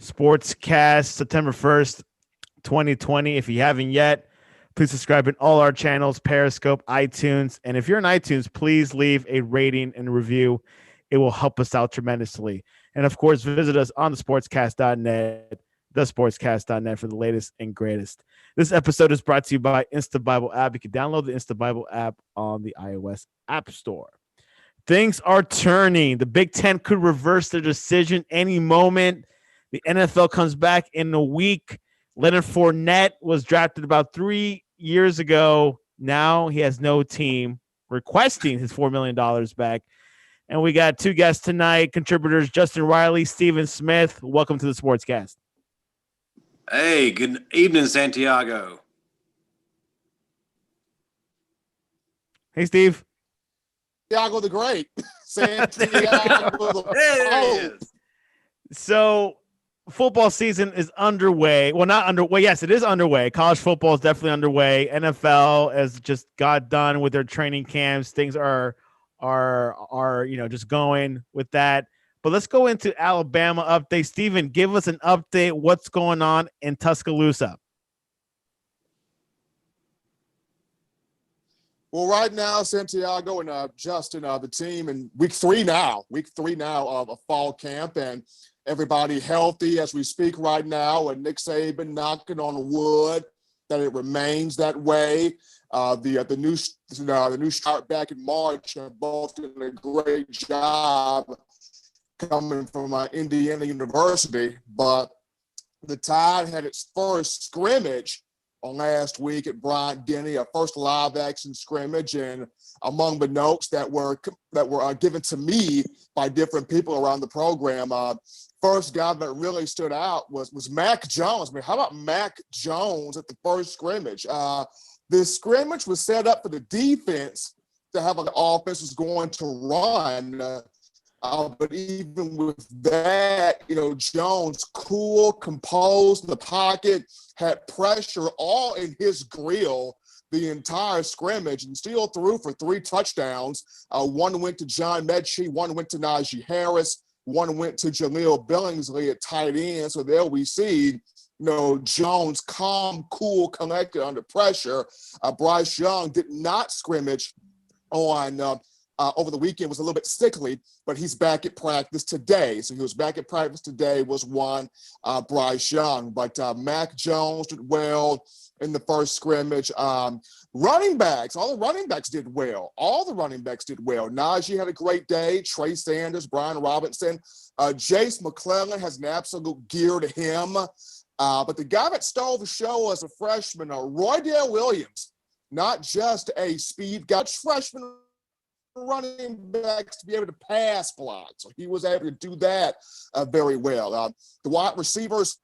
Sportscast, September 1st, 2020. If you haven't yet, please subscribe in all our channels, Periscope, iTunes. And if you're in iTunes, please leave a rating and review. It will help us out tremendously. And of course, visit us on thesportscast.net, thesportscast.net for the latest and greatest. This episode is brought to you by Insta Bible app. You can download the Insta Bible app on the iOS App Store. Things are turning. The Big Ten could reverse their decision any moment. The NFL comes back in a week. Leonard Fournette was drafted about 3 years ago. Now he has no team, requesting his $4 million back. And we got two guests tonight, contributors Justin Riley, Stephen Smith. Welcome to the Sportscast. Hey, good evening, Santiago. Hey, Steve. Santiago the Great. Santiago the So football season is underway. Well, not underway. Yes, it is underway. College football is definitely underway. NFL has just got done with their training camps. Things are just going with that. But let's go into Alabama update. Stephen, give us an update. What's going on in Tuscaloosa? Well, right now, Santiago and Justin, the team in week three now of a fall camp, and everybody healthy as we speak right now. And Nick Saban knocking on wood that it remains that way. The new start back in March have both done a great job coming from Indiana University, but the Tide had its first scrimmage on last week at Bryant-Denny, a first live action scrimmage, and among the notes that were given to me by different people around the program, first guy that really stood out was Mac Jones. I mean, how about Mac Jones at the first scrimmage? This scrimmage was set up for the defense to have an offense was going to run. But even with that, Jones, cool, composed in the pocket, had pressure all in his grill the entire scrimmage and still threw for 3 touchdowns. One went to John Mechie, one went to Najee Harris, one went to Jaleel Billingsley at tight end. So there we see, Jones calm, cool, collected under pressure. Bryce Young did not scrimmage on over the weekend, was a little bit sickly, but he's back at practice today. So he was back at practice today, was one Bryce Young. But Mac Jones did well in the first scrimmage. Running backs, all the running backs did well. Najee had a great day. Trey Sanders, Brian Robinson. Jace McClellan has an absolute gear to him. But the guy that stole the show as a freshman, Roydell Williams, not just a speed guy, freshman running backs to be able to pass block. So he was able to do that very well. The wide receivers,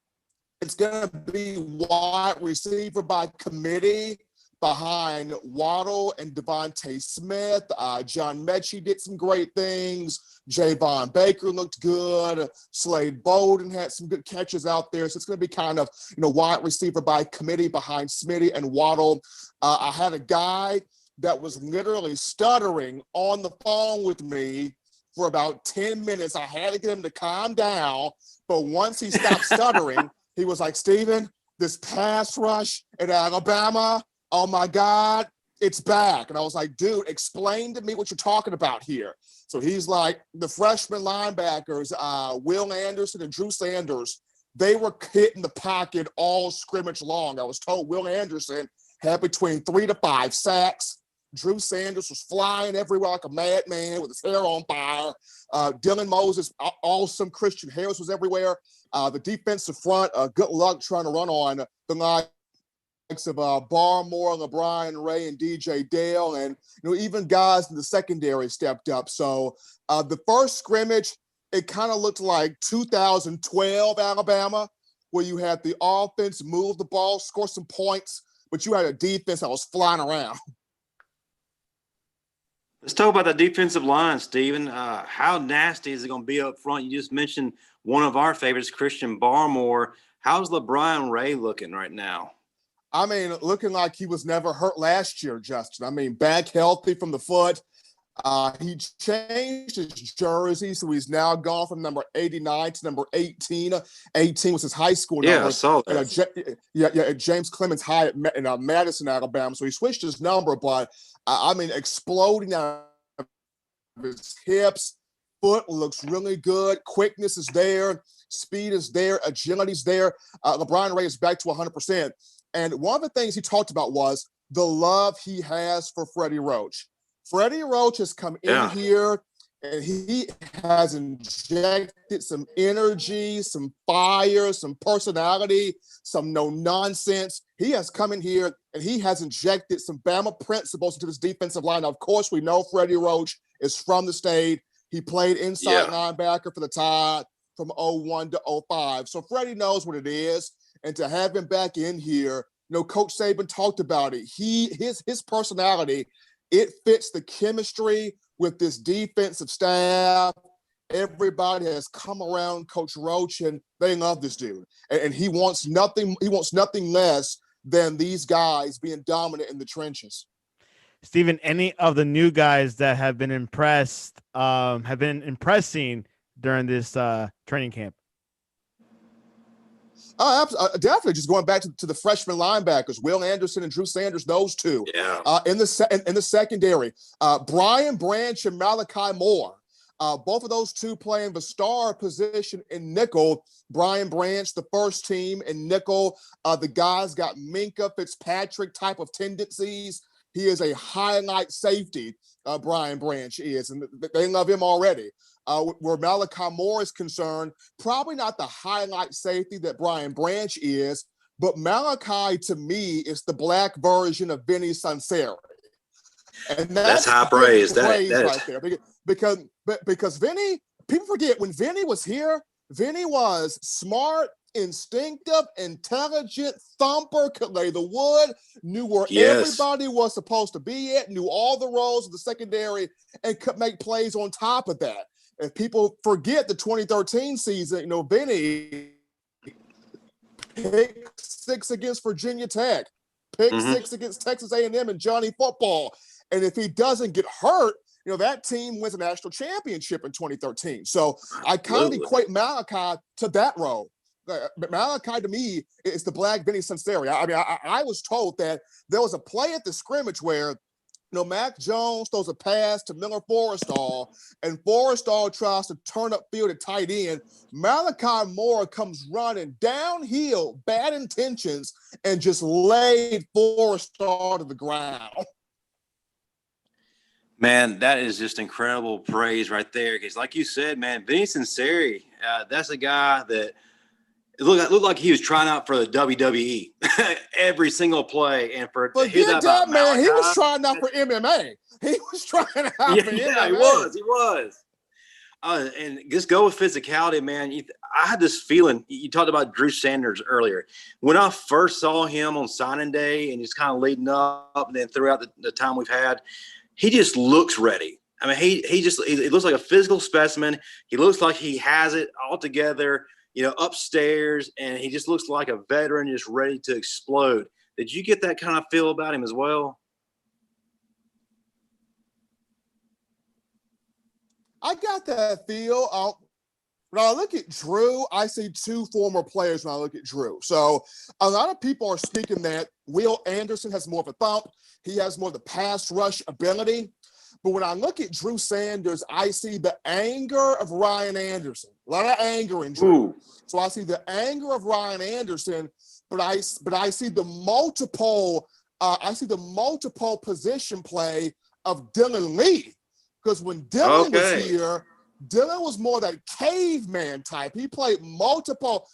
it's going to be wide receiver by committee behind Waddle and Devontae Smith. John Mechie did some great things. Javon Baker looked good. Slade Bolden had some good catches out there. So it's going to be kind of, wide receiver by committee behind Smitty and Waddle. I had a guy that was literally stuttering on the phone with me for about 10 minutes. I had to get him to calm down. But once he stopped stuttering, he was like, Steven, this pass rush at Alabama, oh my God, it's back. And I was like, dude, explain to me what you're talking about here. So he's like, the freshman linebackers, Will Anderson and Drew Sanders, they were hitting the pocket all scrimmage long. I was told Will Anderson had between 3 to 5 sacks. Drew Sanders was flying everywhere like a madman with his hair on fire. Dylan Moses, awesome. Christian Harris was everywhere. The defensive front, good luck trying to run on the likes of Barmore, LeBron Ray, and DJ Dale. And, even guys in the secondary stepped up. So the first scrimmage, it kind of looked like 2012 Alabama, where you had the offense move the ball, score some points, but you had a defense that was flying around. Let's talk about the defensive line, Steven. How nasty is it going to be up front? You just mentioned one of our favorites, Christian Barmore. How's LeBron Ray looking right now? Looking like he was never hurt last year, Justin. Back healthy from the foot. He changed his jersey, so he's now gone from number 89 to number 18. 18 was his high school number. Yeah, I saw that. At James Clemens High in Madison, Alabama. So he switched his number, but I mean, exploding out of his hips. Foot looks really good. Quickness is there. Speed is there. Agility's there. LeBron Ray is back to 100%. And one of the things he talked about was the love he has for Freddie Roach. Freddie Roach has come in here and he has injected some energy, some fire, some personality, some no nonsense. He has come in here and he has injected some Bama principles into this defensive line. Now, of course, we know Freddie Roach is from the state. He played inside linebacker for the Tide from 01 to 05. So Freddie knows what it is. And to have him back in here, Coach Saban talked about it. His personality, it fits the chemistry with this defensive staff. Everybody has come around Coach Roach, and they love this dude. And he wants nothing. He wants nothing less than these guys being dominant in the trenches. Steven, any of the new guys that have been impressing during this training camp? Definitely. Just going back to the freshman linebackers, Will Anderson and Drew Sanders, those two. Yeah. In the secondary, Brian Branch and Malachi Moore. Both of those two playing the star position in nickel. Brian Branch, the first team in nickel. The guys got Minkah Fitzpatrick type of tendencies. He is a highlight safety, Brian Branch is, and they love him already. Where Malachi Moore is concerned, probably not the highlight safety that Brian Branch is, but Malachi, to me, is the black version of Vinny Sunseri. And that's high praise. That right there. Because Vinny, people forget, when Vinny was here, Vinny was smart, instinctive, intelligent, thumper, could lay the wood, knew where everybody was supposed to be at, knew all the roles of the secondary, and could make plays on top of that. If people forget the 2013 season, Vinny pick 6 against Virginia Tech, pick 6 against Texas A&M and Johnny Football. And if he doesn't get hurt, that team wins a national championship in 2013. So I kind of equate Malachi to that role. But Malachi, to me, is the black Vinny Sunseri. I mean, I was told that there was a play at the scrimmage where Mac Jones throws a pass to Miller Forrestall, and Forrestall tries to turn upfield at tight end. Malachi Moore comes running downhill, bad intentions, and just laid Forrestall to the ground. Man, that is just incredible praise right there. Because like you said, man, Vinny Sunseri, that's a guy that it looked like he was trying out for the WWE every single play. And for to hear that about man, Malachi, he was trying out for MMA. He was trying out for MMA. Yeah, he was. And just go with physicality, man. I had this feeling. You talked about Drew Sanders earlier. When I first saw him on signing day and just kind of leading up, and then throughout the time we've had, he just looks ready. I mean, he looks like a physical specimen. He looks like he has it all together, upstairs, and he just looks like a veteran just ready to explode. Did you get that kind of feel about him as well? I got that feel. When I look at Drew, I see two former players when I look at Drew. So a lot of people are speaking that Will Anderson has more of a thump. He has more of the pass rush ability. But when I look at Drew Sanders, I see the anger of Ryan Anderson. A lot of anger in Drew. Ooh. So I see the anger of Ryan Anderson, but I see the multiple position play of Dylan Lee. Because when Dylan was here, Dylan was more that caveman type. He played multiple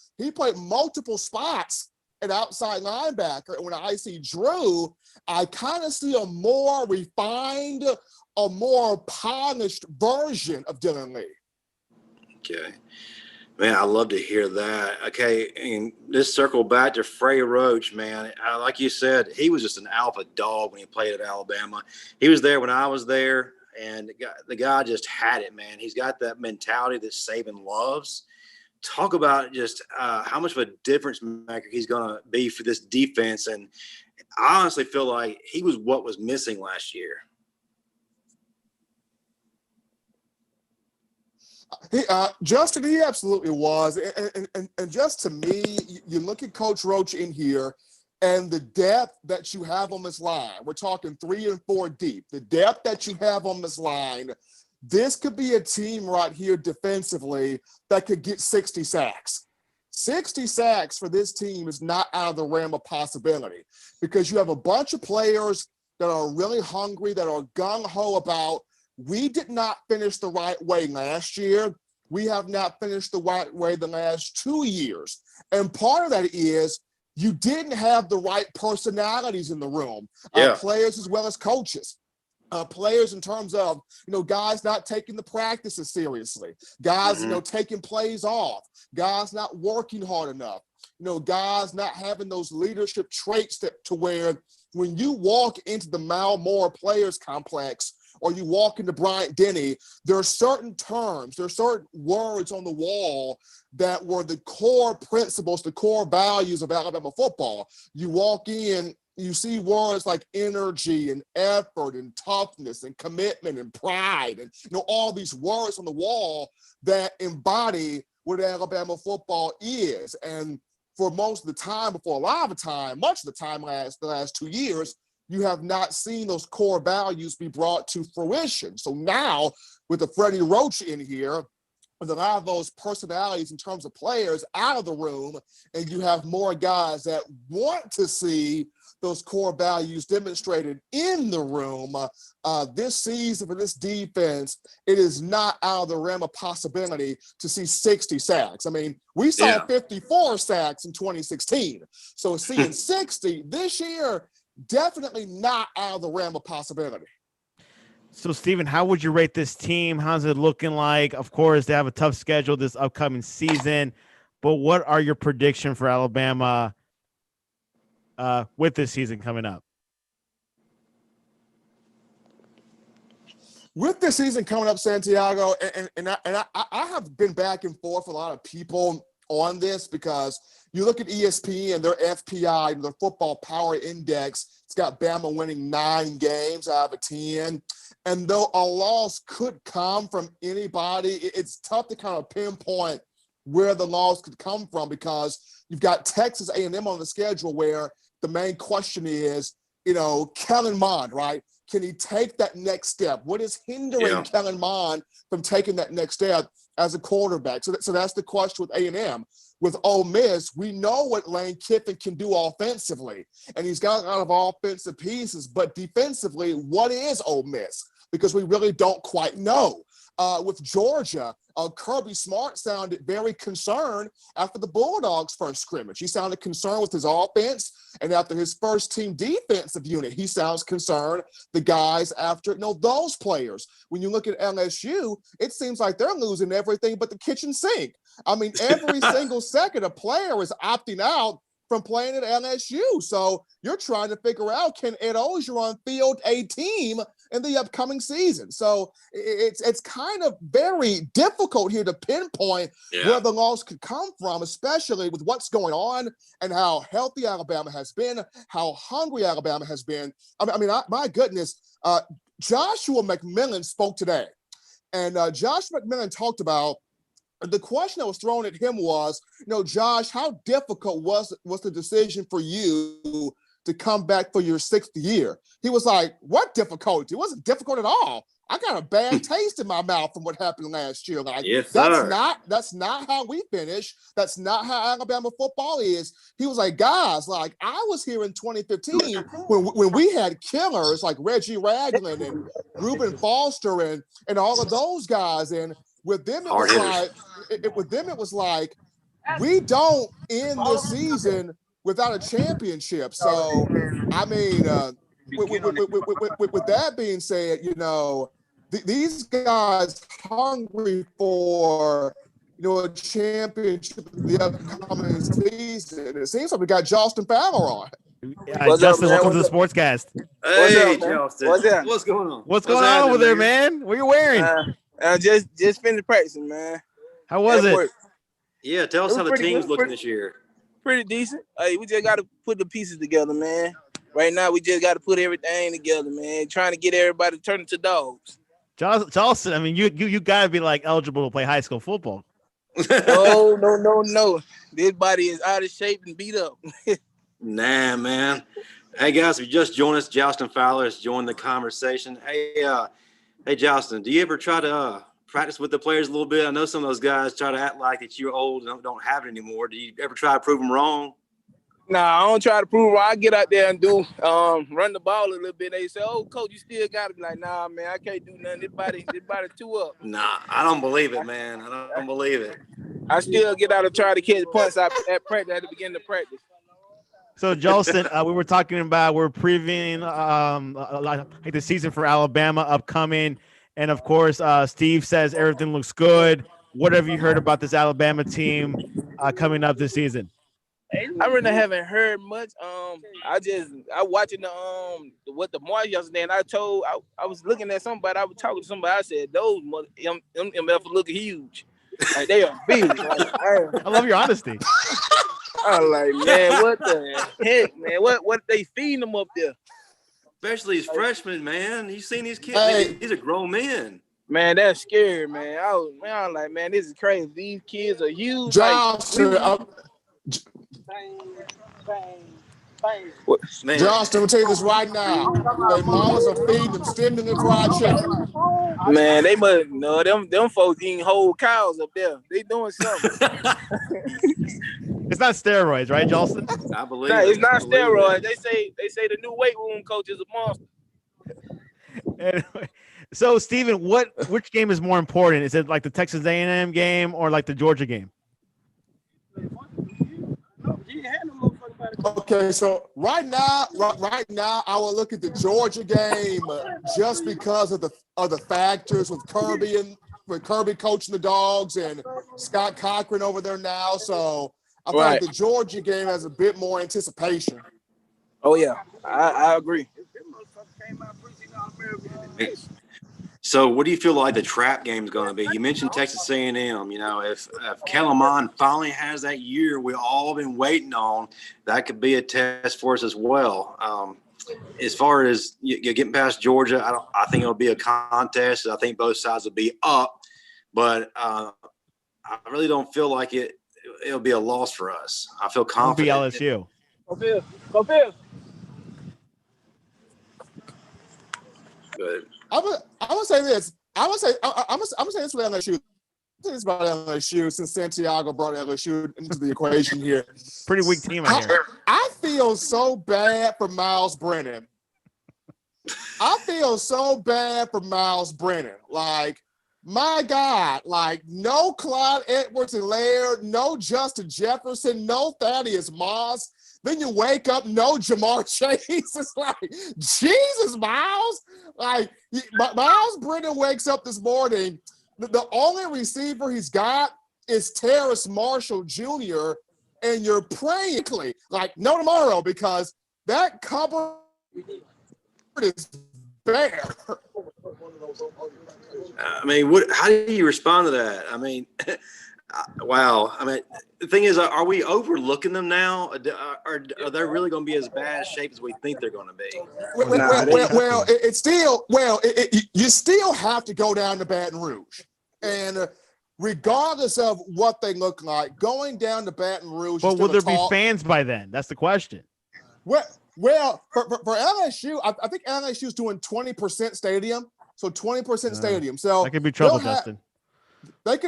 spots at outside linebacker. And when I see Drew, I kind of see a more refined, a more polished version of Dylan Lee. Okay. Man, I love to hear that. Okay, and just circle back to Freddie Roach, man. Like you said, he was just an alpha dog when he played at Alabama. He was there when I was there, and the guy just had it, man. He's got that mentality that Saban loves. Talk about just how much of a difference maker he's going to be for this defense. And I honestly feel like he was what was missing last year. Justin, he absolutely was. And just to me, you look at Coach Roach in here and the depth that you have on this line. We're talking 3 and 4 deep. The depth that you have on this line, this could be a team right here defensively that could get 60 sacks. 60 sacks for this team is not out of the realm of possibility because you have a bunch of players that are really hungry, that are gung-ho about, we did not finish the right way last year. We have not finished the right way the last 2 years. And part of that is you didn't have the right personalities in the room, players as well as coaches. Players in terms of, guys not taking the practices seriously, guys, taking plays off, guys not working hard enough, guys not having those leadership traits to where when you walk into the Mal Moore Players Complex or you walk into Bryant-Denny, there are certain terms, there are certain words on the wall that were the core principles, the core values of Alabama football. You walk in, you see words like energy and effort and toughness and commitment and pride and all these words on the wall that embody what Alabama football is. And for most of the time, much of the time the last 2 years, you have not seen those core values be brought to fruition. So now with the Freddie Roach in here, with a lot of those personalities in terms of players out of the room, and you have more guys that want to see those core values demonstrated in the room, this season for this defense, it is not out of the realm of possibility to see 60 sacks. I mean, we saw 54 sacks in 2016. So seeing 60 this year, definitely not out of the realm of possibility. So, Steven, how would you rate this team? How's it looking like? Of course, they have a tough schedule this upcoming season, but what are your predictions for Alabama with this season coming up? With this season coming up, Santiago, and I have been back and forth with a lot of people on this because you look at ESPN and their FPI, their Football Power Index, it's got Bama winning 9 games out of 10. And though a loss could come from anybody, it's tough to kind of pinpoint where the loss could come from because you've got Texas A&M on the schedule where the main question is, Kellen Mond, right? Can he take that next step? What is hindering Kellen Mond from taking that next step as a quarterback? So that's the question with A&M. With Ole Miss, we know what Lane Kiffin can do offensively, and he's got a lot of offensive pieces, but defensively, what is Ole Miss? Because we really don't quite know. With Georgia, Kirby Smart sounded very concerned after the Bulldogs' first scrimmage. He sounded concerned with his offense, and after his first team defensive unit, he sounds concerned the guys after those players. When you look at LSU, it seems like they're losing everything but the kitchen sink. I mean, every single second a player is opting out from playing at LSU. So you're trying to figure out, can Ed Ogeron field a team in the upcoming season? So it's kind of very difficult here to pinpoint where the loss could come from, especially with what's going on and how healthy Alabama has been, how hungry Alabama has been. My goodness, Joshua McMillan spoke today, and Joshua McMillan talked about the question that was thrown at him was, Josh, how difficult was the decision for you to come back for your 6th year? He was like, what difficulty? It wasn't difficult at all. I got a bad taste in my mouth from what happened last year. Like, that's not how we finish. That's not how Alabama football is. He was like, guys, like I was here in 2015 when we had killers like Reggie Ragland and Reuben Foster and all of those guys. And with them, it was like, we don't end the season without a championship. So, I mean, with that being said, these guys hungry for, a championship in the upcoming season. It seems like we got Jalston Fowler on. Justin, welcome to the Sportscast. Hey, Jalston. What's going on? What's going on over there, man? What are you wearing? Just finished practicing, man. How was it? Yeah, tell us how the team's looking this year. Pretty decent. Hey, we just got to put the pieces together, man. Right now, we just got to put everything together, man. Trying to get everybody to turn into dogs. Jalston, I mean, you got to be like eligible to play high school football. No. This body is out of shape and beat up. Nah, man. Hey, guys, if you just joined us, Jalston Fowler has joined the conversation. Hey, Jalston, do you ever try to practice with the players a little bit? I know some of those guys try to act like that you're old and don't have it anymore. Do you ever try to prove them wrong? Nah, I don't try to prove wrong. I get out there and do run the ball a little bit. They say, "Oh, coach, you still got to be like, nah, man, I can't do nothing. This body too up." Nah, I don't believe it, man. I don't believe it. I still get out and try to catch punts at practice at the beginning of practice. So, Jalston, we're previewing like the season for Alabama upcoming, and of course, Steve says everything looks good. What have you heard about this Alabama team coming up this season? I really haven't heard much. I watching what the March yesterday, and I was looking at somebody. I was talking to somebody. I said those MF looking huge, like they are big. Like, I love your honesty. I'm like, man, what the heck, man? What they feeding them up there? Especially these freshmen, man. You seen these kids? Hey. These are grown men. Man, that's scary, man. I was like, man, this is crazy. These kids are huge. Jalston, Man. Jalston, will tell you this right now. Their mamas are feeding them stimulants and fried chicken. Man, they must no them folks eating whole cows up there. They doing something. It's not steroids, right, Jalston? I believe Nah, it's not steroids. It. They say the new weight room coach is a monster. Anyway, so Steven, which game is more important? Is it like the Texas A&M game or like the Georgia game? Okay, so right now, I will look at the Georgia game just because of the factors with Kirby coaching the Dogs and Scott Cochran over there now. So I feel like the Georgia game has a bit more anticipation. Oh yeah, I agree. So, what do you feel like the trap game is going to be? You mentioned Texas A&M. You know, if Kellen Mond finally has that year we've all been waiting on, that could be a test for us as well. As far as you getting past Georgia, I think it'll be a contest. I think both sides will be up, but I really don't feel like it'll be a loss for us. I feel confident. It'll be LSU. Go Bills. Good. I'm gonna say this. I'm gonna say this about LSU. Say this about LSU since Santiago brought LSU into the equation here. Pretty weak team out here. I feel so bad for Miles Brennan. Like, my God, like no Clyde Edwards-Helaire, no Justin Jefferson, no Thaddeus Moss. Then you wake up, no Jamar Chase. It's like, Jesus, Miles. Like, Miles Brennan wakes up this morning. The only receiver he's got is Terrace Marshall Jr., and you're praying, like, no tomorrow, because that cupboard is bare. I mean, how do you respond to that? I mean, wow. I mean, the thing is, are we overlooking them now? Are they really going to be as bad shape as we think they're going to be? You still have to go down to Baton Rouge. And regardless of what they look like, going down to Baton Rouge. But will there be fans by then? That's the question. Well, for LSU, I think LSU is doing 20% stadium. So 20% stadium. So that could be trouble, Justin. They'll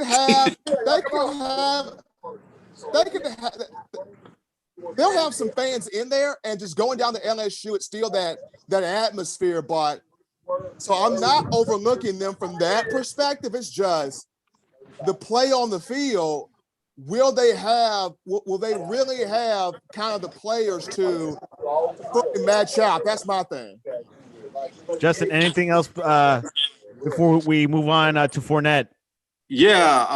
have some fans in there, and just going down to LSU, it's still that atmosphere. But so I'm not overlooking them from that perspective. It's just the play on the field. Will they really have kind of the players to match out? That's my thing. Justin, anything else before we move on to Fournette? Yeah,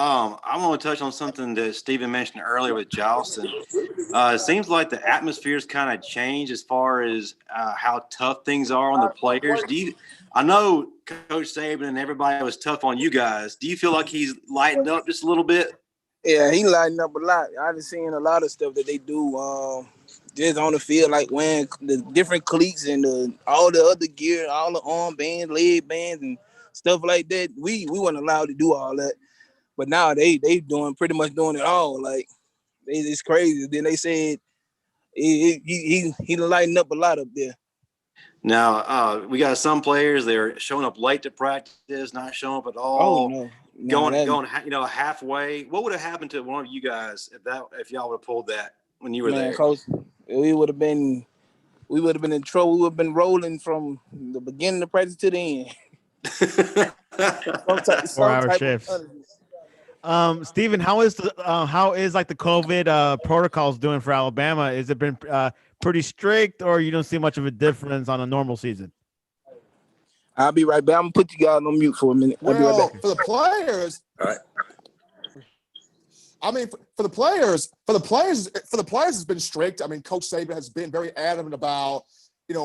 I want to touch on something that Steven mentioned earlier with Jalston. It seems like the atmosphere's kind of changed as far as how tough things are on the players. I know Coach Saban and everybody was tough on you guys. Do you feel like he's lightened up just a little bit? Yeah, he lightened up a lot. I've been seeing a lot of stuff that they do just on the field, like wearing the different cleats and all the other gear, all the arm bands, leg bands, and stuff like that. We weren't allowed to do all that. But now they pretty much doing it all. Like it's crazy. Then they said he lightened up a lot up there. Now we got some players, they're showing up late to practice, not showing up at all. Oh no. Going halfway. What would have happened to one of you guys if y'all would have pulled that when you were there? Coach, we would have been in trouble. We would have been rolling from the beginning of practice to the end. 4-hour shifts. Steven, how is like the COVID protocols doing for Alabama? Has it been pretty strict, or you don't see much of a difference on a normal season? I'll be right back. I'm gonna put you guys on mute for a minute. I'll be right back. For the players, all right. I mean, for the players, it's been strict. I mean, Coach Saban has been very adamant about,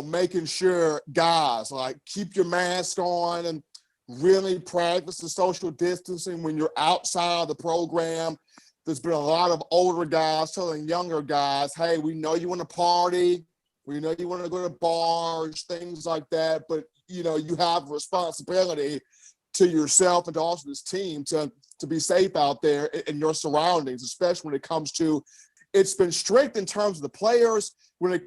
making sure guys like keep your mask on and really practice the social distancing when you're outside the program. There's been a lot of older guys telling younger guys, hey, we know you want to party. We know you want to go to bars, things like that. But, you have a responsibility to yourself and to also this team to be safe out there in your surroundings, especially when it comes to – it's been strict in terms of the players. When it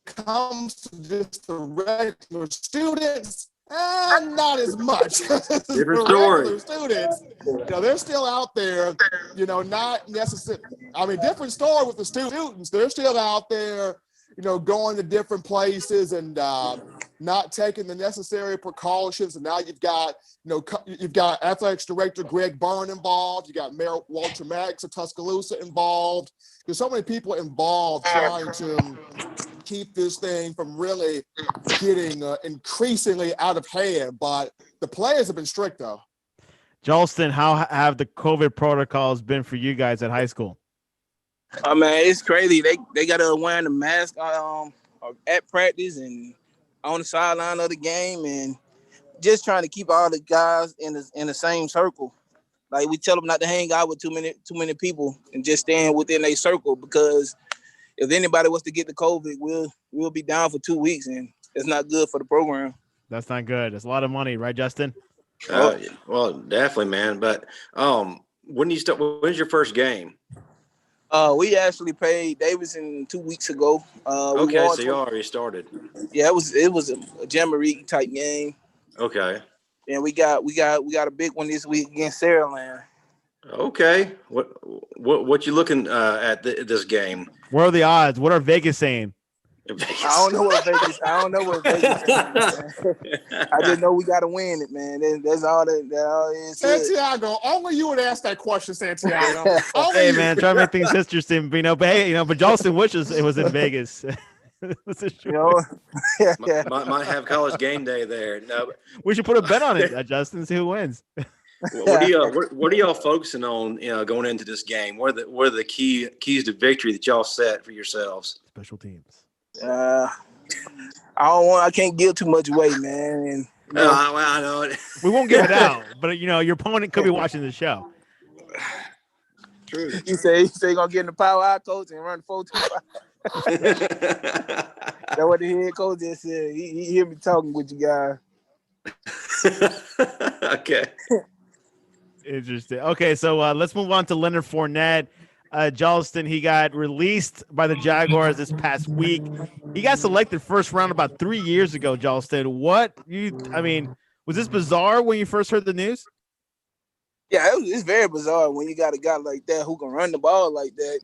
comes to just the regular students, not as much. Different story. Students, they're still out there, not necessarily. I mean, different story with the students. They're still out there, going to different places and not taking the necessary precautions. And now you've got athletics director Greg Byrne involved. You got Mayor Walter Maddox of Tuscaloosa involved. There's so many people involved trying to keep this thing from really getting increasingly out of hand. But the players have been strict, though. Jalston, how have the COVID protocols been for you guys at high school? Oh man, it's crazy. They got to wearing the mask at practice and on the sideline of the game, and just trying to keep all the guys in the same circle. Like we tell them not to hang out with too many people and just staying within a circle, because if anybody was to get the COVID, we'll be down for 2 weeks, and it's not good for the program. That's not good. It's a lot of money, right, Justin? Well, definitely, man. But when do you start? When's your first game? We actually played Davidson 2 weeks ago. Okay, so you already started. Yeah, it was a jamboree type game. Okay. And we got a big one this week against Saraland. Okay. What you looking at this game? What are the odds? What are Vegas saying? I don't know what Vegas saying. I just know we got to win it, man. That's all that is. Santiago, only you would ask that question, Santiago. Hey, man, try to make things interesting. But but Jalston wishes it was in Vegas. Might have college game day there. No, we should put a bet on it, Justin, see who wins. What are y'all focusing on going into this game? What are the keys to victory that y'all set for yourselves? Special teams. I can't give too much away, man. And, I know it. We won't give it out, but your opponent could be watching the show. True. You say you're gonna get in the power out coach and run 4-2-5. That's what the head coach just said. He hear me talking with you guys. Okay. Interesting. Okay, so let's move on to Leonard Fournette. Jalston, he got released by the Jaguars this past week. He got selected first round about 3 years ago, Jalston. Was this bizarre when you first heard the news? Yeah, it's very bizarre when you got a guy like that who can run the ball like that.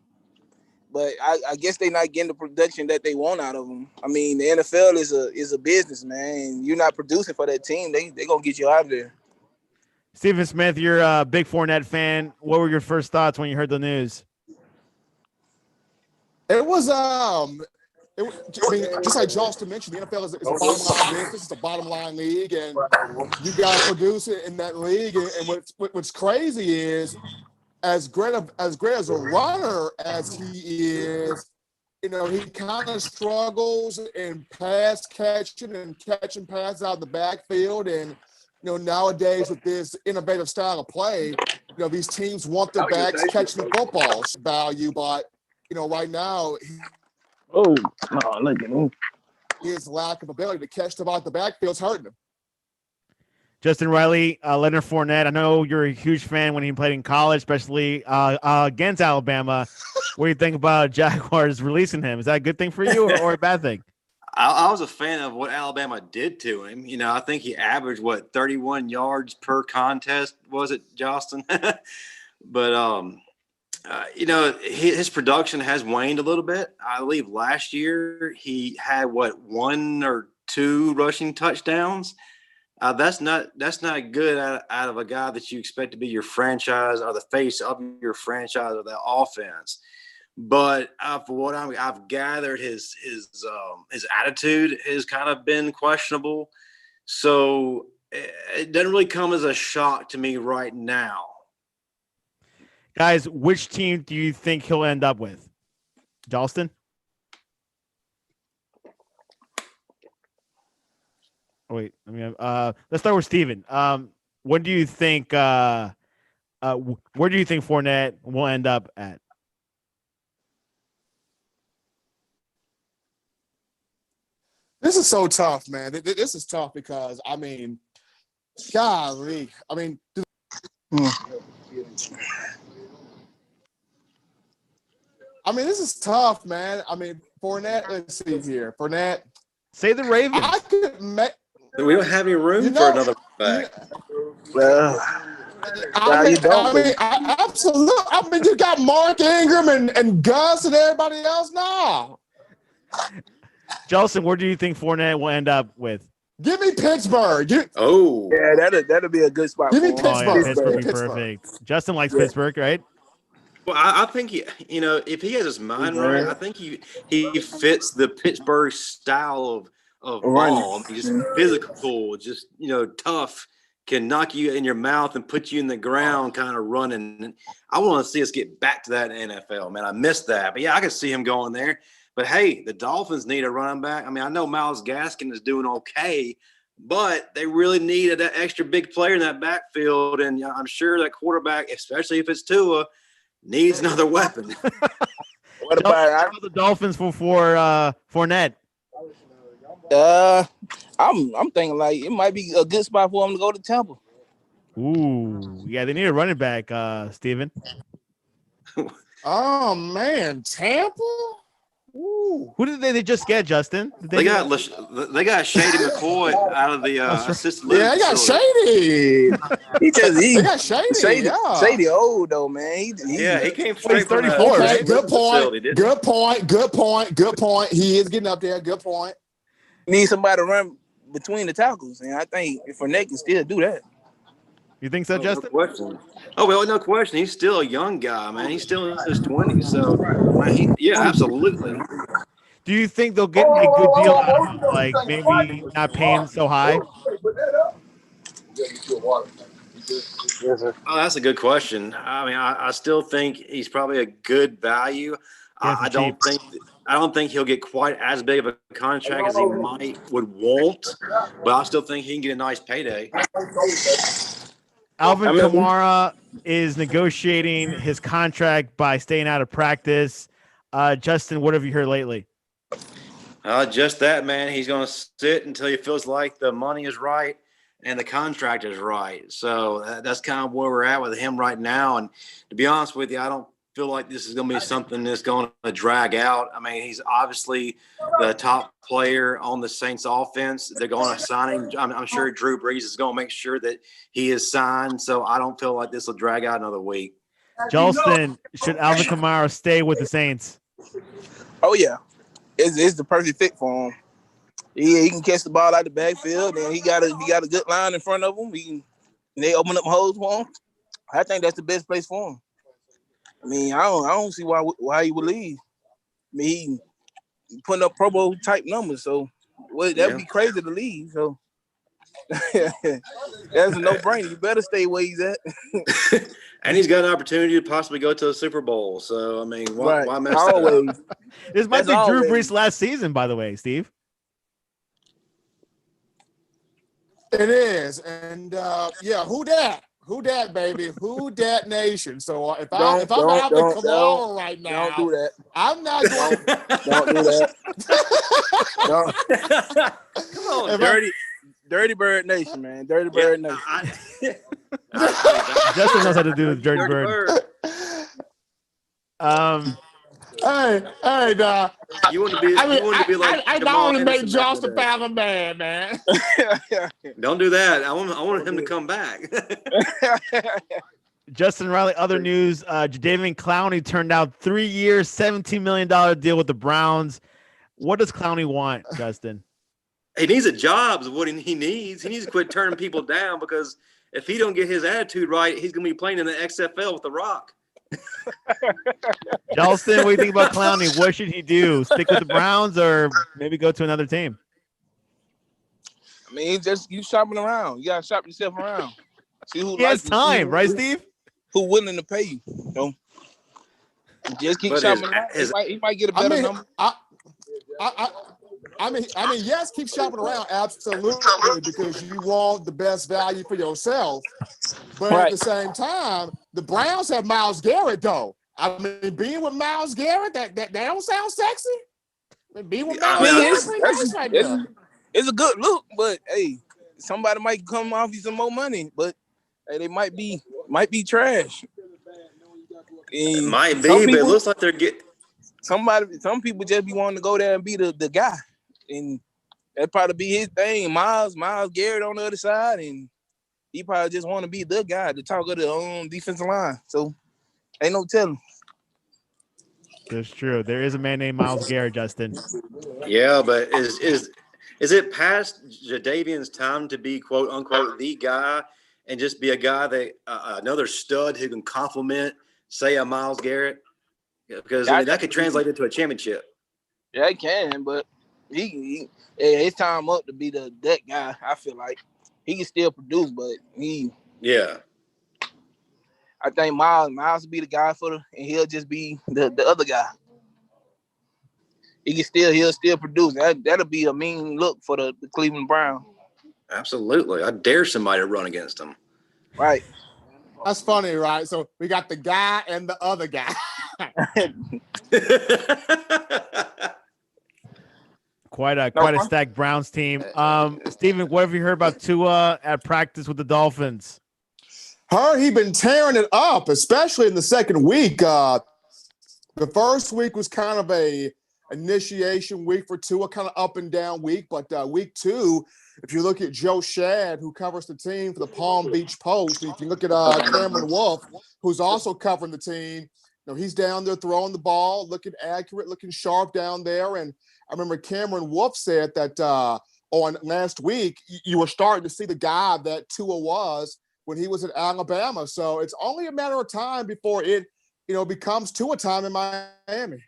But I guess they're not getting the production that they want out of him. I mean, the NFL is a business, man. You're not producing for that team, they going to get you out of there. Stephen Smith, you're a big Fournette fan. What were your first thoughts when you heard the news? It was just like Jalston mentioned, the NFL is a bottom line business. It's a bottom line league, and you got to produce it in that league. And what's crazy is, as great as a runner as he is, he kind of struggles in pass catching and catching passes out of the backfield. And nowadays with this innovative style of play, these teams want their backs catching the football value, but right now, look at him. His lack of ability to catch the ball at the backfield is hurting him. Justin Riley, Leonard Fournette. I know you're a huge fan when he played in college, especially against Alabama. What do you think about Jaguars releasing him? Is that a good thing for you or a bad thing? I was a fan of what Alabama did to him. I think he averaged 31 yards per contest. Was it, Jalston? But his production has waned a little bit. I believe last year he had 1 or 2 rushing touchdowns. That's not good out of a guy that you expect to be your franchise or the face of your franchise or the offense. But for what I've gathered, his attitude has kind of been questionable. So it doesn't really come as a shock to me right now. Guys, which team do you think he'll end up with? Jalston? Oh, wait. Let's start with Steven. When do you think where do you think Fournette will end up at? This is so tough, man. This is tough because, golly. This is tough, man. Fournette, let's see here. Fournette. Say the Ravens. We don't have any room for another back. Absolutely. You got Mark Ingram and Gus and everybody else now. Jalston, where do you think Fournette will end up with? Give me Pittsburgh. Yeah, that'll be a good spot. Give me Pittsburgh. Oh, yeah, Pittsburgh would be perfect. Justin likes Pittsburgh, right? Well, I think if he has his mind right, I think he fits the Pittsburgh style of ball. Just physical, just tough, can knock you in your mouth and put you in the ground, kind of running. I want to see us get back to that in the NFL, man. I missed that, but yeah, I can see him going there. But hey, the Dolphins need a running back. I know Myles Gaskin is doing okay, but they really need that extra big player in that backfield. And I'm sure that quarterback, especially if it's Tua, needs another weapon. What about the Dolphins for Fournette? I'm thinking it might be a good spot for him to go to Tampa. Ooh, yeah, they need a running back, Steven. Oh man, Tampa. Ooh. Who did they just get, Justin? They got Shady McCoy out of the assistant. Yeah, they got Shady. They got Shady. Shady old though, man. He came straight from 34. Right? Good point. He is getting up there. Good point. Need somebody to run between the tackles, and I think Fournette can still do that. You think so, Justin? No question. Oh, well, no question. He's still a young guy, man. He's still in his 20s. So, absolutely. Do you think they'll get a good deal out of him, like maybe not paying so high? Oh, that's a good question. I still think he's probably a good value. I don't think he'll get quite as big of a contract as he would want, but I still think he can get a nice payday. Alvin Kamara is negotiating his contract by staying out of practice. Justin, what have you heard lately? Just that, man. He's going to sit until he feels like the money is right and the contract is right. So that's kind of where we're at with him right now. And to be honest with you, I don't feel like this is going to be something that's going to drag out. He's obviously the top player on the Saints offense. They're going to sign him. I'm sure Drew Brees is going to make sure that he is signed. So I don't feel like this will drag out another week. Jalston, should Alvin Kamara stay with the Saints? Oh, yeah. It's the perfect fit for him. He can catch the ball out the backfield, and he got a good line in front of him. They open up holes for him. I think that's the best place for him. I don't see why he would leave. He putting up Pro Bowl type numbers, so that would be crazy to leave. So that's a no-brainer. You better stay where he's at. And he's got an opportunity to possibly go to the Super Bowl. So why mess that up? This might be Drew Brees' last season, by the way, Steve. It is, and who dat? Who dat, baby? Who dat nation? So if I'm Alvin Kamara right now, don't do that. I'm not going. Don't do that. Come on, Dirty Bird Nation, man. Dirty Bird Nation. Justin knows how to do the Dirty Bird. Hey, nah. You want to be? I don't Jamal want to make Anderson Jalston back Fowler mad, man. in the day. Don't do that. I want him to come back. Justin Riley, other news, Jadeveon Clowney turned out 3 years, $17 million deal with the Browns. What does Clowney want, Justin? He needs a job is what he needs. He needs to quit turning people down because if he don't get his attitude right, he's going to be playing in the XFL with The Rock. Jalston, what do you think about Clowney? What should he do? Stick with the Browns or maybe go to another team? I mean, just you shopping around. You gotta shop yourself around. See who he has time, right, Steve? Who willing to pay you? You know? Just keep shopping around. He might get a better number. I mean, yes, keep shopping around, absolutely, because you want the best value for yourself. But at the same time, the Browns have Myles Garrett, though. I mean, being with Myles Garrett, that don't sound sexy. I mean, being with Myles Garrett, it's a good look, but hey, somebody might come off you some more money, but hey, they might be trash. It might be, but it looks like they're getting. Some people just be wanting to go there and be the guy, and that probably be his thing. Myles Garrett on the other side, and he probably just want to be the guy to talk of the defensive line. So ain't no telling. That's true. There is a man named Myles Garrett, Justin. Yeah, but is it past Jadeveon's time to be quote unquote the guy and just be a guy that another stud who can compliment, say, a Myles Garrett? Because that could translate into a championship. Yeah, it can, but his time up to be that guy. I feel like he can still produce, but I think Myles will be the guy and he'll just be the other guy. He'll still produce. That'll be a mean look for the Cleveland Browns. Absolutely, I dare somebody to run against him. Right. That's funny, right? So we got the guy and the other guy. Quite a stacked Browns team. Steven, what have you heard about Tua at practice with the Dolphins? Heard he been tearing it up, especially in the second week. The first week was kind of a initiation week for Tua, kind of up and down week. But week two, if you look at Joe Shad, who covers the team for the Palm Beach Post, if you look at Cameron Wolf, who's also covering the team, he's down there throwing the ball, looking accurate, looking sharp down there. And I remember Cameron Wolf said that on last week, you were starting to see the guy that Tua was when he was at Alabama. So it's only a matter of time before it, becomes Tua time in Miami.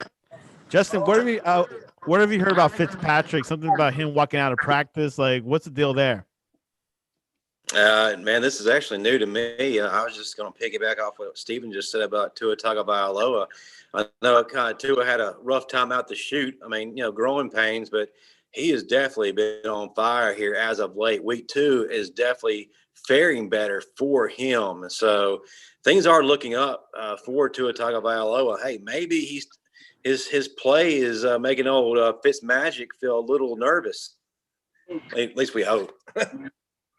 Justin, what have you heard about Fitzpatrick? Something about him walking out of practice? Like, what's the deal there? Man, this is actually new to me. I was just going to piggyback off what Steven just said about Tua Tagovailoa. I know Tua had a rough time out the chute. I mean, growing pains, but he has definitely been on fire here as of late. Week two is definitely faring better for him. So things are looking up for Tua Tagovailoa. Hey, maybe his play is making old Fitzmagic feel a little nervous. At least we hope.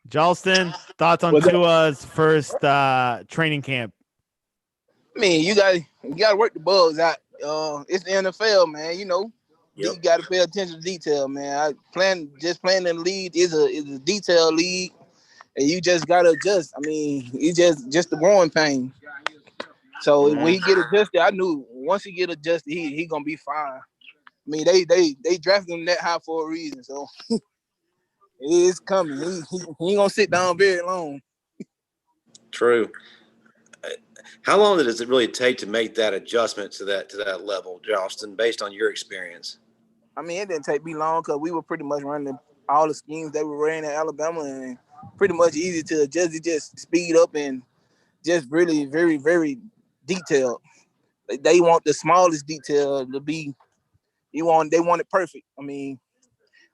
Jalston, thoughts on Tua's first training camp? I mean, you gotta work the bugs out. It's the NFL, man. You gotta pay attention to detail, man. Playing in the league is a detailed league, and you just gotta adjust. I mean, it's just the growing pain. So when he get adjusted, I knew once he get adjusted, he gonna be fine. I mean, they drafted him that high for a reason, so. It's coming. He ain't gonna sit down very long. True. How long does it really take to make that adjustment to that level, Jalston, based on your experience? I mean, it didn't take me long because we were pretty much running all the schemes that we ran at Alabama, and pretty much easy to adjust. It just speed up and just really very, very detailed. They want the smallest detail to be. They want it perfect. I mean.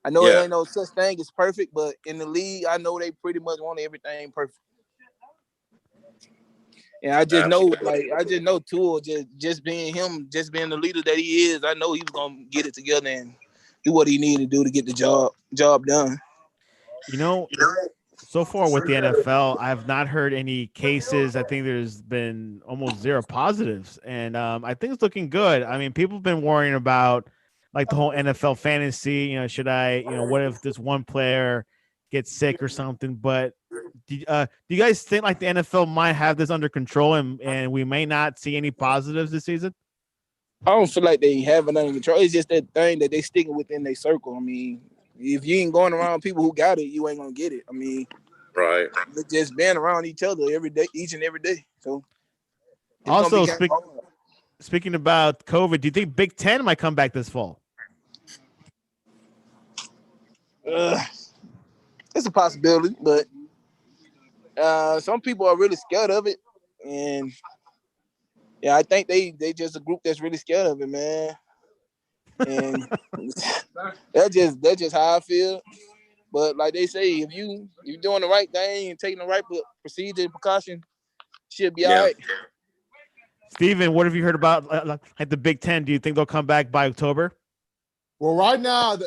I know there ain't no such thing as perfect, but in the league, I know they pretty much want everything perfect. And I just know Tua just being him, just being the leader that he is, I know he was gonna get it together and do what he needed to do to get the job done. You know, so far with the NFL, I have not heard any cases. I think there's been almost zero positives, and I think it's looking good. I mean, people have been worrying about like the whole NFL fantasy. Should I? What if this one player gets sick or something? But do you guys think like the NFL might have this under control, and we may not see any positives this season? I don't feel like they have it under control. It's just that thing that they sticking within their circle. I mean, if you ain't going around people who got it, you ain't gonna get it. I mean, Right. they're just being around each other every day, each and every day. So Also, speaking about COVID, do you think Big Ten might come back this fall? It's a possibility, but some people are really scared of it, and yeah, I think they just a group that's really scared of it, man. And that's just how I feel. But like they say, if you're doing the right thing and taking the right procedure and precaution, should be all right. Steven, what have you heard about like the Big Ten? Do you think they'll come back by October? Well, right now,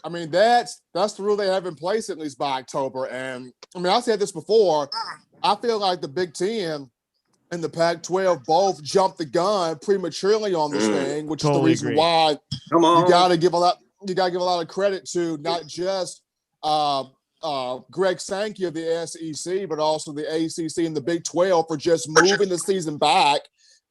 I mean, that's the rule they have in place at least by October. And I mean, I said this before. I feel like the Big Ten and the Pac-12 both jumped the gun prematurely on this thing, which Totally is the reason agree. why Come on. you got to give a lot of credit to not just Greg Sankey of the SEC, but also the ACC and the Big 12 for just moving the season back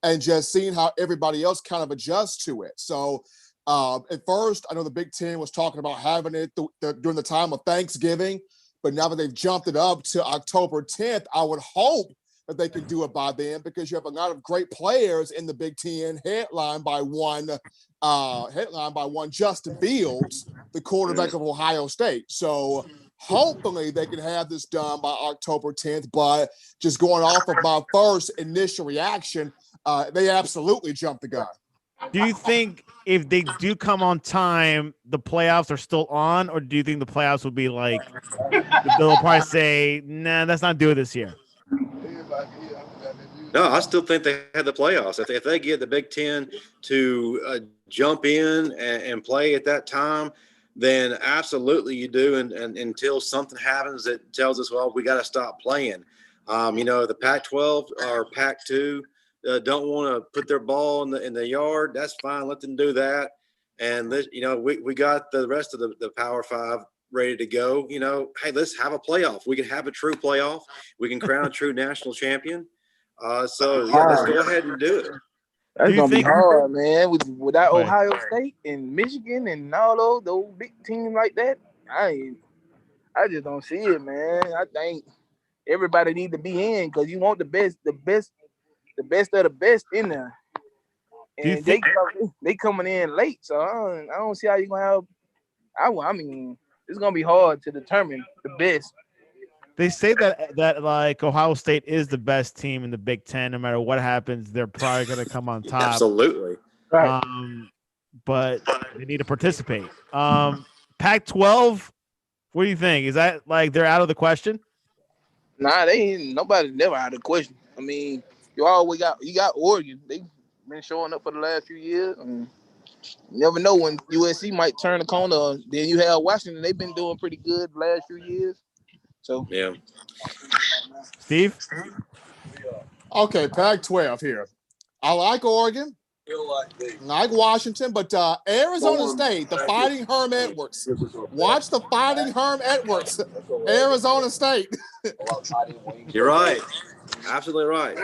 and just seeing how everybody else kind of adjusts to it. So at first, I know the Big Ten was talking about having it during the time of Thanksgiving, but now that they've jumped it up to October 10th, I would hope that they can do it by then, because you have a lot of great players in the Big Ten, headlined by one Justin Fields, the quarterback of Ohio State. So hopefully they can have this done by October 10th. But just going off of my first initial reaction, they absolutely jumped the gun. Do you think if they do come on time, the playoffs are still on, or do you think the playoffs will be like they'll probably say, "Nah, let's not do it this year"? No, I still think they had the playoffs. If they get the Big Ten to jump in and play at that time, then absolutely you do. And until something happens that tells us, well, we got to stop playing. The Pac-12 or Pac-2 don't want to put their ball in the yard. That's fine. Let them do that. And this, we got the rest of the Power Five ready to go. Hey, let's have a playoff. We can have a true playoff. We can crown a true national champion. Let's go ahead and do it. That's gonna be hard, man. Without Ohio State and Michigan and all those big teams like that, I just don't see it, man. I think everybody need to be in, because you want the best of the best in there. And they coming in late, so I don't see how you gonna have. I mean, it's gonna be hard to determine the best. They say that like Ohio State is the best team in the Big Ten. No matter what happens, they're probably going to come on top. Absolutely. Right. But they need to participate. Pac-12, what do you think? Is that like they're out of the question? Nah, nobody's never out of the question. I mean, you got Oregon. They've been showing up for the last few years. And you never know when USC might turn the corner. Then you have Washington. They've been doing pretty good the last few years. So yeah. Steve? Okay, Pac-12 here. I like Oregon. I like Washington, but Arizona State, the Fighting Herm Edwards. Watch the Fighting Herm Edwards. Arizona State. You're right. Absolutely right.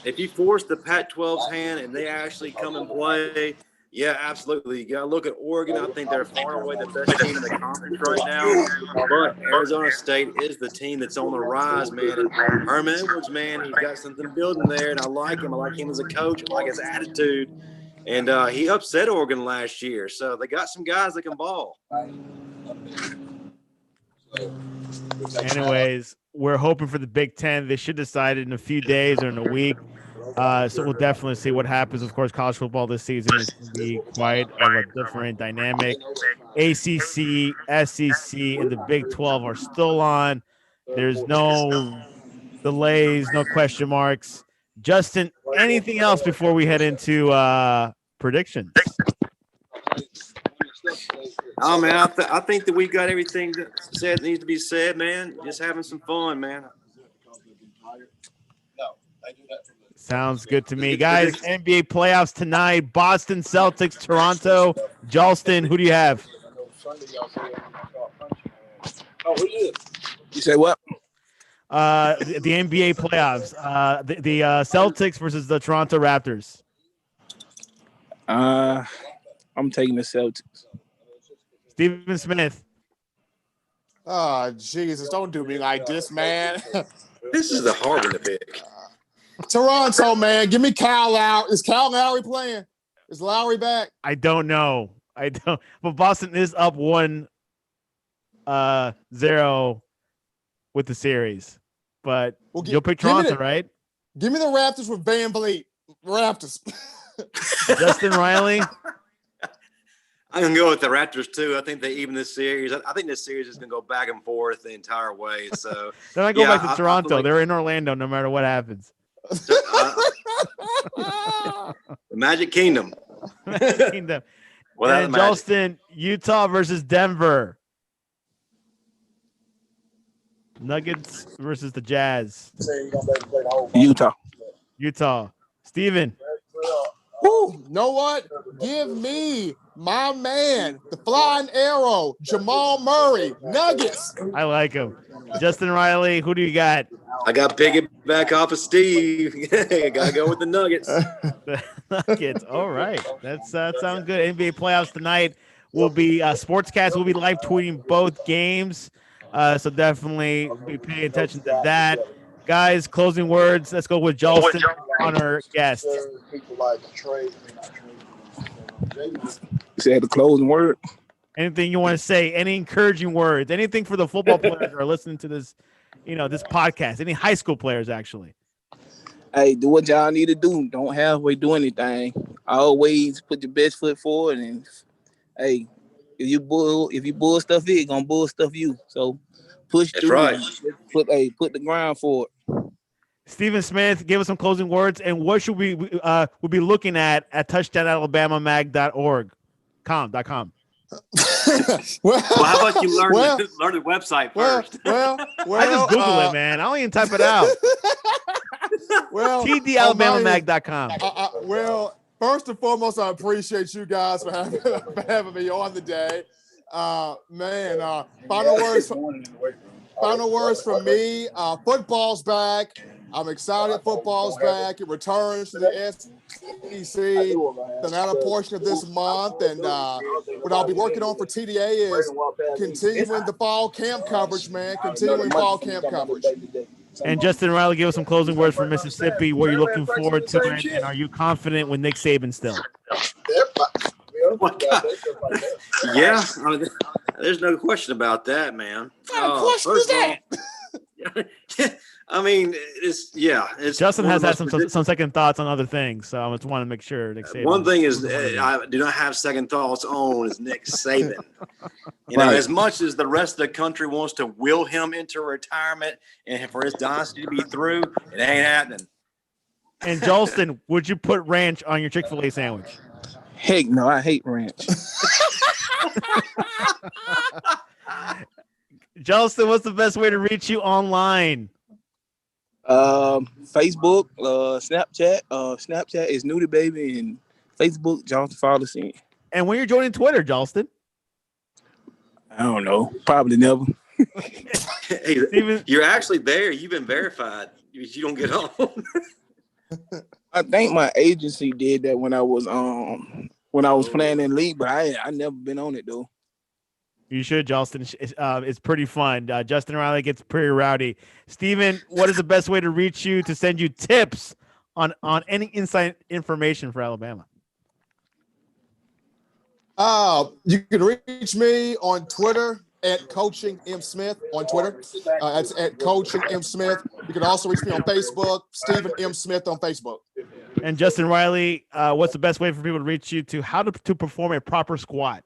If you force the Pac-12's hand and they actually come and play, yeah, absolutely. You got to look at Oregon. I think they're far and away the best team in the conference right now. But Arizona State is the team that's on the rise, man. And Herm Edwards, man, he's got something building there, and I like him. I like him as a coach. I like his attitude. And he upset Oregon last year. So they got some guys that can ball. Anyways, we're hoping for the Big Ten. They should decide it in a few days or in a week. So we'll definitely see what happens. Of course, college football this season is going to be quite of a different dynamic. ACC, SEC, and the Big 12 are still on. There's no delays, no question marks. Justin, anything else before we head into predictions? Oh man, I think that we've got everything that needs to be said, man. Just having some fun, man. Sounds good to me, guys. NBA playoffs tonight: Boston Celtics, Toronto. Jalston, who do you have? You say what? The NBA playoffs. The Celtics versus the Toronto Raptors. I'm taking the Celtics. Stephen Smith. Oh, Jesus, don't do me like this, man. This is the hard one to pick. Toronto, man. Give me Kyle out. Is Kyle Lowry playing? Is Lowry back? I don't know. But Boston is up 1-0 with the series. But you'll pick Toronto, right? Give me the Raptors with Van Vliet. Raptors. Justin Riley. I'm gonna go with the Raptors too. I think they even this series. I think this series is gonna go back and forth the entire way. So Then I go back to Toronto. They're in Orlando no matter what happens. The Magic Kingdom. And Jalston, Utah versus Denver. Nuggets versus the Jazz. Utah. Steven. Woo, know what? Give me my man, the flying arrow, Jamal Murray, Nuggets. I like him. Justin Riley, who do you got? I got piggyback off of Steve. I gotta go with the Nuggets. The Nuggets. All right. That sounds good. NBA playoffs tonight will be Sportscast will be live tweeting both games. So definitely be paying attention to that. Guys, closing words. Let's go with Jalston on our guest. Say the closing word. Anything you want to say? Any encouraging words? Anything for the football players who are listening to this, this podcast? Any high school players actually? Hey, do what y'all need to do. Don't halfway do anything. Always put your best foot forward. And hey, if you bull stuff, it's gonna bull stuff you. So push That's through. right. Put the grind forward. Stephen Smith, give us some closing words, and what should we'll be looking at touchdownalabamamag.org. .com. well, How about you learn the website first? Well, I just Google it, man. I don't even type it out. TDAlabamaMag.com. Well, first and foremost, I appreciate you guys for having me on the day. Final words from me. Football's back. I'm excited football's back. It returns to the SEC, the latter portion of this month. And what I'll be working on for TDA is continuing the fall camp coverage, man. Continuing fall camp coverage. And Justin Riley, give us some closing words for Mississippi. What are you looking forward to it? And are you confident with Nick Saban still? Yeah, there's no question about that, man. What kind of question is that? I mean, it's Justin has had some second thoughts on other things, so I just want to make sure Nick Saban. One thing is, I do not have second thoughts on is Nick Saban. As much as the rest of the country wants to will him into retirement and for his dynasty to be through, it ain't happening. And Jalston, would you put ranch on your Chick-fil-A sandwich? Heck no, I hate ranch. Jalston, what's the best way to reach you online? Facebook, Snapchat. Snapchat is Nudie Baby, and Facebook, Jalston Fowler. And when you're joining Twitter, Jalston? I don't know. Probably never. Hey, Steven, you're actually there. You've been verified. You don't get on. I think my agency did that when I was playing in league, but I never been on it though. You should, Jalston. It's pretty fun. Justin Riley gets pretty rowdy. Steven, what is the best way to reach you to send you tips on any inside information for Alabama? You can reach me on Twitter at Coaching M. Smith on Twitter. That's at Coaching M. Smith. You can also reach me on Facebook, Stephen M. Smith on Facebook. And Justin Riley, what's the best way for people to reach you to how to perform a proper squat?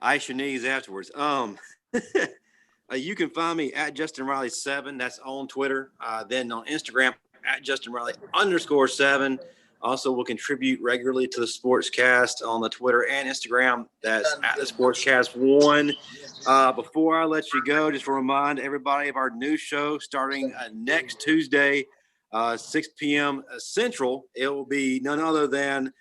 Ice your knees afterwards. You can find me at Justin Riley 7. That's on Twitter. Then on Instagram at Justin Riley _7. Also, will contribute regularly to the Sportscast on the Twitter and Instagram. That's at the Sportscast1. Before I let you go, just to remind everybody of our new show starting next Tuesday, 6 p.m. Central. It will be none other than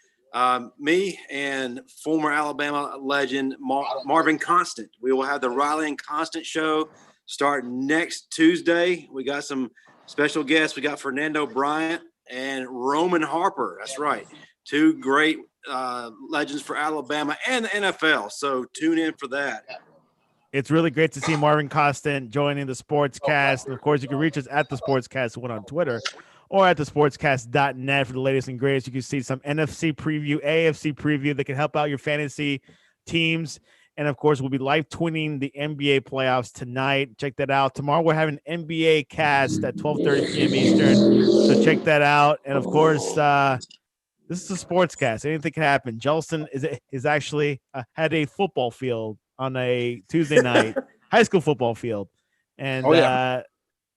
me and former Alabama legend Marvin Constant. We will have the Riley and Constant show start next Tuesday. We got some special guests. We got Fernando Bryant and Roman Harper. That's right. Two great legends for Alabama and the NFL. So tune in for that. It's really great to see Marvin Constant joining the Sportscast. And of course, you can reach us at the Sportscast1 on Twitter or at thesportscast.net for the latest and greatest. You can see some NFC preview, AFC preview that can help out your fantasy teams. And of course, we'll be live tweeting the NBA playoffs tonight. Check that out. Tomorrow we're having an NBA cast at 12:30 p.m. Eastern. So check that out. And of course, this is a sportscast. Anything can happen. Jalston is actually had a football field on a Tuesday night, high school football field, and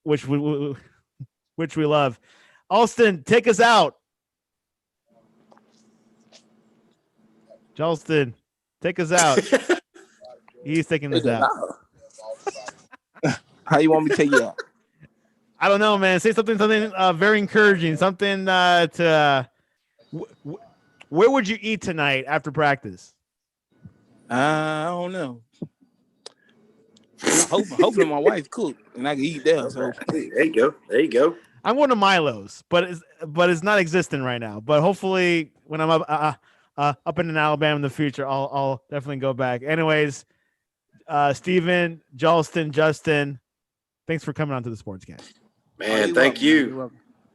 which we love. Alston, take us out. Jalston, take us out. He's taking us out. How you want me to take you out? I don't know, man. Say something very encouraging. Something to. Where would you eat tonight after practice? I don't know. Hopefully my wife cooked and I can eat there. So There you go. I'm going to Milo's, but it's not existing right now. But hopefully, when I'm up in Alabama in the future, I'll definitely go back. Anyways, Steven, Jalston, Justin, thanks for coming on to the Sportscast. Man, thank you.